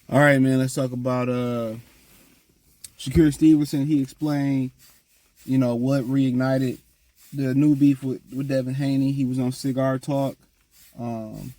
All right, man. Let's talk about Shakur Stevenson. He explained, what reignited the new beef with Devin Haney. He was on Cigar Talk. Um,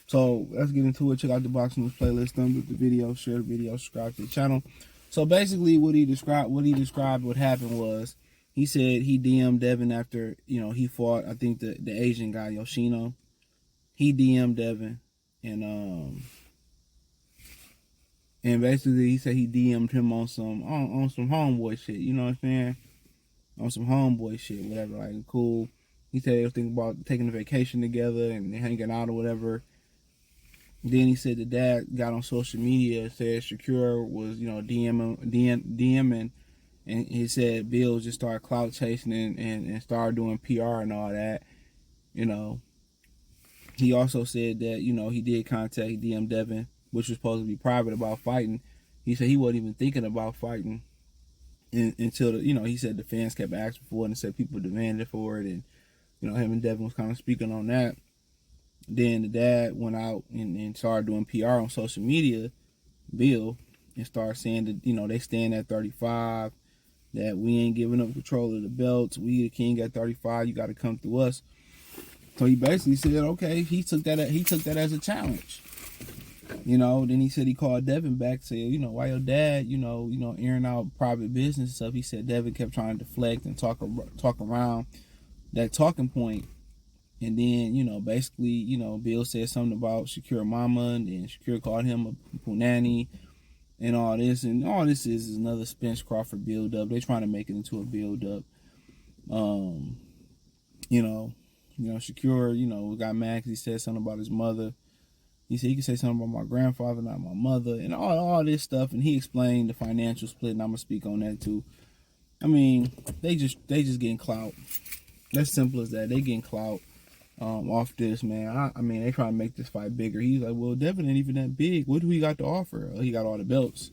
so let's get into it. Check out the Box News playlist. Thumb with the video, share the video, subscribe to the channel. So basically, what he described, what happened was, he said he DM'd Devin after he fought. I think the Asian guy Yoshino. He DM'd Devin, and and basically he said he DM'd him on some homeboy shit. You know what I'm saying? On some homeboy shit, whatever. Like, cool. He said they was thinking about taking a vacation together and hanging out or whatever. Then he said the dad got on social media and said Shakur was, DMing, and he said Bill just started clout chasing and started doing PR and all that. He also said that, he did contact DM Devin, which was supposed to be private, about fighting. He said he wasn't even thinking about fighting until, he said the fans kept asking for it and said people demanded for it. And, him and Devin was kind of speaking on that. Then the dad went out and started doing PR on social media, Bill, and started saying that, they stand at 35, that we ain't giving up control of the belts. We the king at 35. You got to come through us. So he basically said, okay, he took that as a challenge. Then he said he called Devin back, said, why your dad, airing out private business and stuff. He said Devin kept trying to deflect and talk around that talking point. And then, basically, Bill said something about Shakur Mama, and then Shakur called him a punani and all this. And all this is another Spence Crawford build-up. They're trying to make it into a build-up. Shakur, got mad because he said something about his mother. He said he could say something about my grandfather, not my mother, and all this stuff. And he explained the financial split, and I'm gonna speak on that too. I mean, they just getting clout. That's simple as that. They getting clout off this, man. I mean, they trying to make this fight bigger. He's like, well, Devin ain't even that big. What do he got to offer? He got all the belts.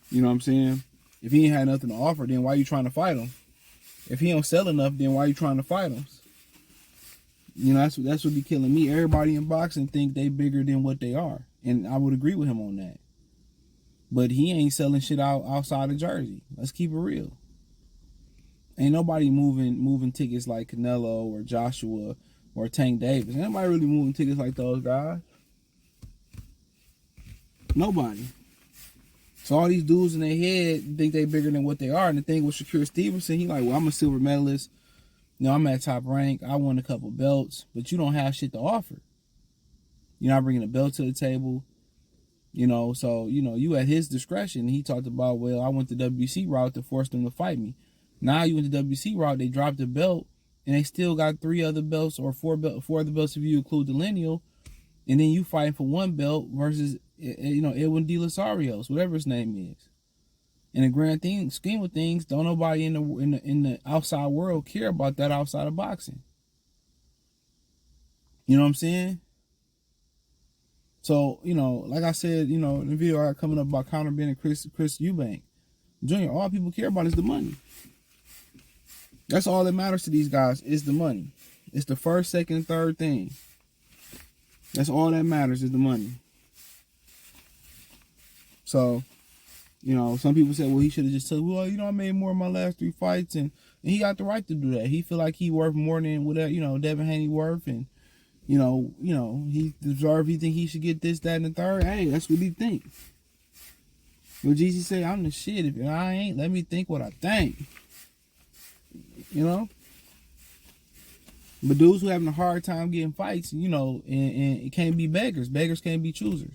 You know what I'm saying? If he ain't had nothing to offer, then why you trying to fight him? If he don't sell enough, then why you trying to fight him? That's what be killing me. Everybody in boxing think they bigger than what they are, and I would agree with him on that. But he ain't selling shit outside of Jersey. Let's keep it real. Ain't nobody moving tickets like Canelo or Joshua or Tank Davis. Ain't nobody really moving tickets like those guys. Nobody. So all these dudes in their head think they bigger than what they are. And the thing with Shakur Stevenson, he like, well, I'm a silver medalist. I'm at top rank. I won a couple belts, but you don't have shit to offer. You're not bringing a belt to the table. So, you at his discretion. He talked about, well, I went the WBC route to force them to fight me. Now you went the WBC route, they dropped the belt, and they still got 3 other belts or 4 other belts if you include the lineal, and then you fighting for 1 belt versus, Edwin De Losarios, whatever his name is. In the grand scheme of things, don't nobody in the outside world care about that outside of boxing. You know what I'm saying? So, like I said, in the video I got coming up about Conor Benn and Chris Eubank Jr., all people care about is the money. That's all that matters to these guys is the money. It's the first, second, third thing. That's all that matters is the money. So, some people say, well, he should have just said, well, I made more in my last 3 fights, and he got the right to do that. He feel like he worth more than whatever, Devin Haney worth, and, he deserve, he think he should get this, that, and the third. Hey, that's what he think. Well, Jeezy say, I'm the shit. If I ain't, let me think what I think. But dudes who having a hard time getting fights, and it can't be beggars. Beggars can't be choosers.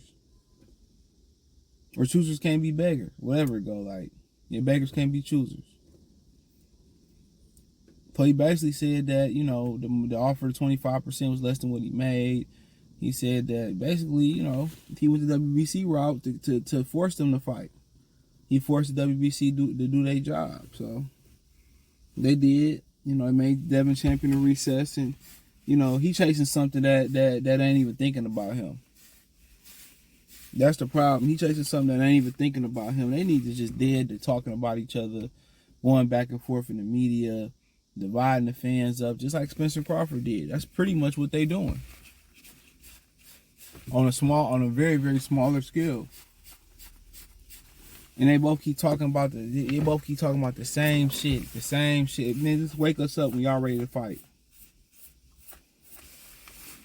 Or choosers can't be beggars. Whatever it go like. Beggars can't be choosers. So he basically said that, the offer of 25% was less than what he made. He said that basically, he went the WBC route to force them to fight. He forced the WBC to do their job. So they did. It made Devin champion of recess, and he chasing something that ain't even thinking about him. That's the problem. He chasing something that ain't even thinking about him. They need to just dead to talking about each other, going back and forth in the media, dividing the fans up, just like Spencer Crawford did. That's pretty much what they doing. On a very, very smaller scale. And they both keep talking about the same shit. The same shit. Man, just wake us up when y'all ready to fight.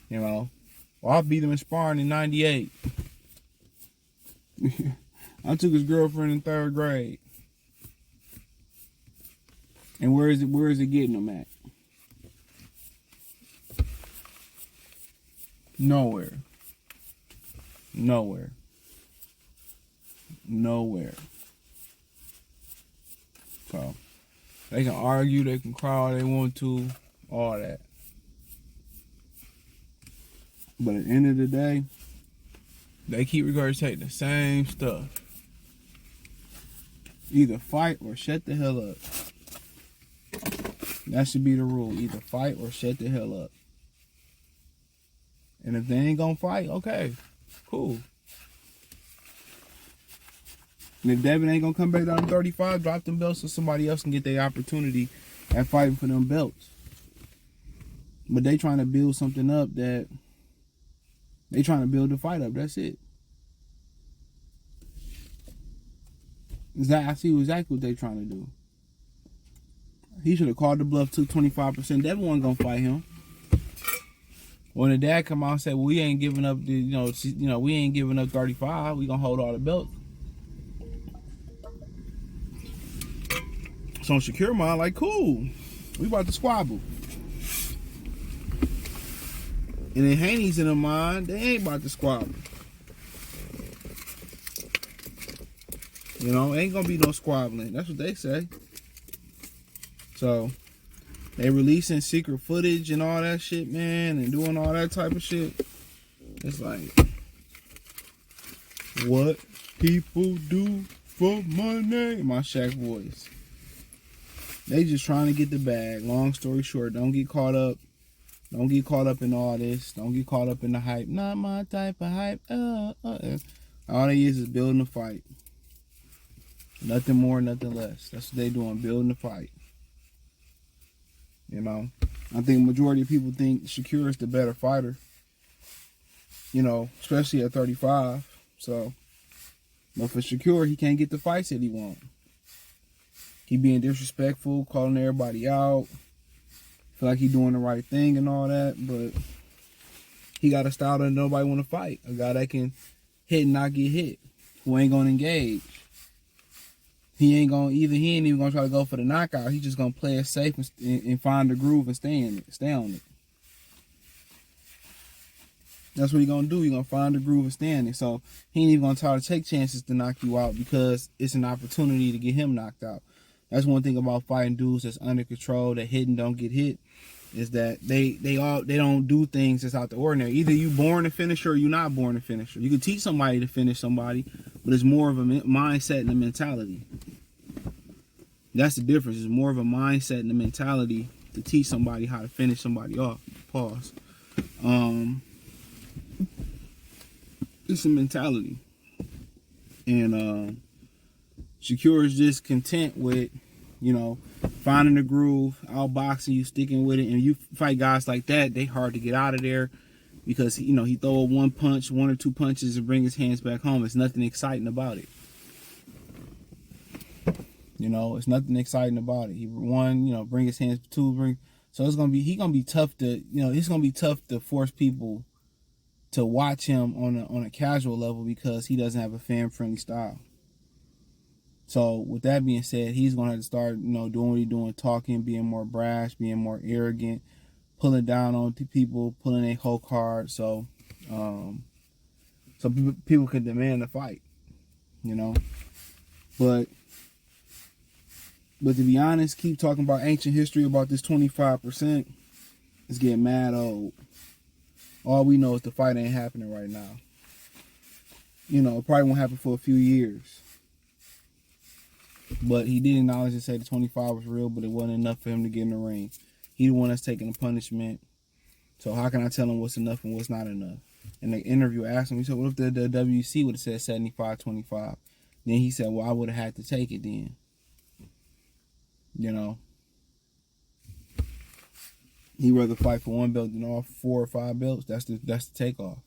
You know? Well, I beat him in sparring in 98. I took his girlfriend in 3rd grade. And where is it getting them at? Nowhere. Nowhere. Nowhere. So they can argue, they can cry all they want to, all that. But at the end of the day, they keep regurgitating the same stuff. Either fight or shut the hell up. That should be the rule. Either fight or shut the hell up. And if they ain't gonna fight, okay, cool. And if Devin ain't gonna come back down to 35, drop them belts so somebody else can get their opportunity at fighting for them belts. But they trying to build something up that they trying to build the fight up. That's it. I see exactly what they trying to do. He should have called the bluff, took 25%. Devin wasn't gonna fight him. When the dad come out and said, "Well, we ain't giving up we ain't giving up 35. We gonna hold all the belts." So Shakur mind like, cool, we about to squabble. And then Haney's in the mind, they ain't about to squabble. You know, ain't gonna be no squabbling. That's what they say. So they releasing secret footage and all that shit, man, and doing all that type of shit. It's like, what people do for money. My Shaq voice. They just trying to get the bag. Long story short, don't get caught up. Don't get caught up in all this. Don't get caught up in the hype. Not my type of hype. All they is building a fight. Nothing more, nothing less. That's what they doing, building a fight. You know, I think majority of people think Shakur is the better fighter. You know, especially at 35. So, but for Shakur, he can't get the fights that he wants. He being disrespectful, calling everybody out. Feel like he doing the right thing and all that, but he got a style that nobody want to fight. A guy that can hit and not get hit, who ain't gonna engage. He ain't even gonna try to go for the knockout. He just gonna play it safe and find the groove and stay on it. That's what he gonna do. He gonna find the groove and stay in it. So he ain't even gonna try to take chances to knock you out because it's an opportunity to get him knocked out. That's one thing about fighting dudes that's under control, that hit and don't get hit, is that they don't do things that's out the ordinary. Either you born a finisher or you not born a finisher. You can teach somebody to finish somebody, but it's more of a mindset and a mentality. That's the difference. It's more of a mindset and a mentality to teach somebody how to finish somebody off. Pause. It's a mentality. And Shakur is just content with, you know, finding the groove, outboxing you, sticking with it. And you fight guys like that, they hard to get out of there because, you know, he throw one or two punches and bring his hands back home. It's nothing exciting about it. You know, it's nothing exciting about it. He bring his hands, so it's gonna be tough to, it's gonna be tough to force people to watch him on a casual level because he doesn't have a fan friendly style. So with that being said, he's gonna have to start, doing what he's doing, talking, being more brash, being more arrogant, pulling down on people, pulling a whole card, so people can demand a fight, But to be honest, keep talking about ancient history about this 25%. It's getting mad old. All we know is the fight ain't happening right now. It probably won't happen for a few years. But he did acknowledge and say the 25 was real, but it wasn't enough for him to get in the ring. He the one that's taking the punishment. So how can I tell him what's enough and what's not enough? In the interview, I asked him, he said, what if the WC would have said 75-25? Then he said, well, I would have had to take it then. He'd rather fight for one belt than all 4 or 5 belts. That's the takeoff.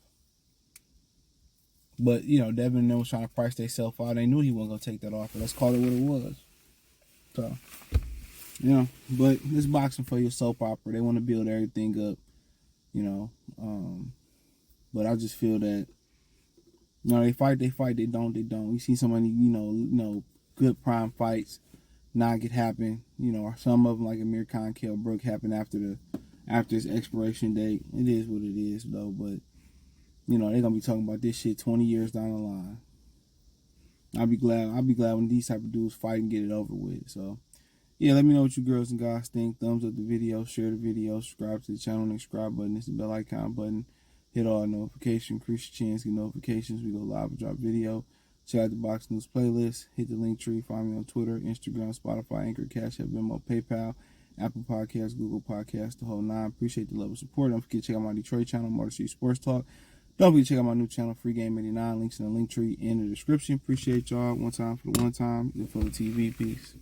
But, you know, Devin and them was trying to price themselves out. They knew he wasn't going to take that offer. Let's call it what it was. So, you know, but this boxing for your soap opera. They want to build everything up, you know. But I just feel that, you know, they fight, they don't. We see so many, you know, good prime fights not get happen. You know, or some of them like Amir Khan, Kell Brook happen after its expiration date. It is what it is, though. But, you know, they're gonna be talking about this shit 20 years down the line. I'll be glad when these type of dudes fight and get it over with. So, yeah, let me know what you girls and guys think. Thumbs up the video, share the video, subscribe to the channel, and the subscribe button. It's the bell icon button. Hit all notifications, increase your chance to get notifications. We go live and drop video. Check out the Box News playlist. Hit the link tree. Find me on Twitter, Instagram, Spotify, Anchor, Cash App, Venmo, PayPal, Apple Podcasts, Google Podcasts, the whole nine. Appreciate the love of support. Don't forget to check out my Detroit channel, Motor City Sports Talk. Don't forget to check out my new channel, Free Game 89. Links in the link tree in the description. Appreciate y'all. One time for the one time. Then for the TV. Peace.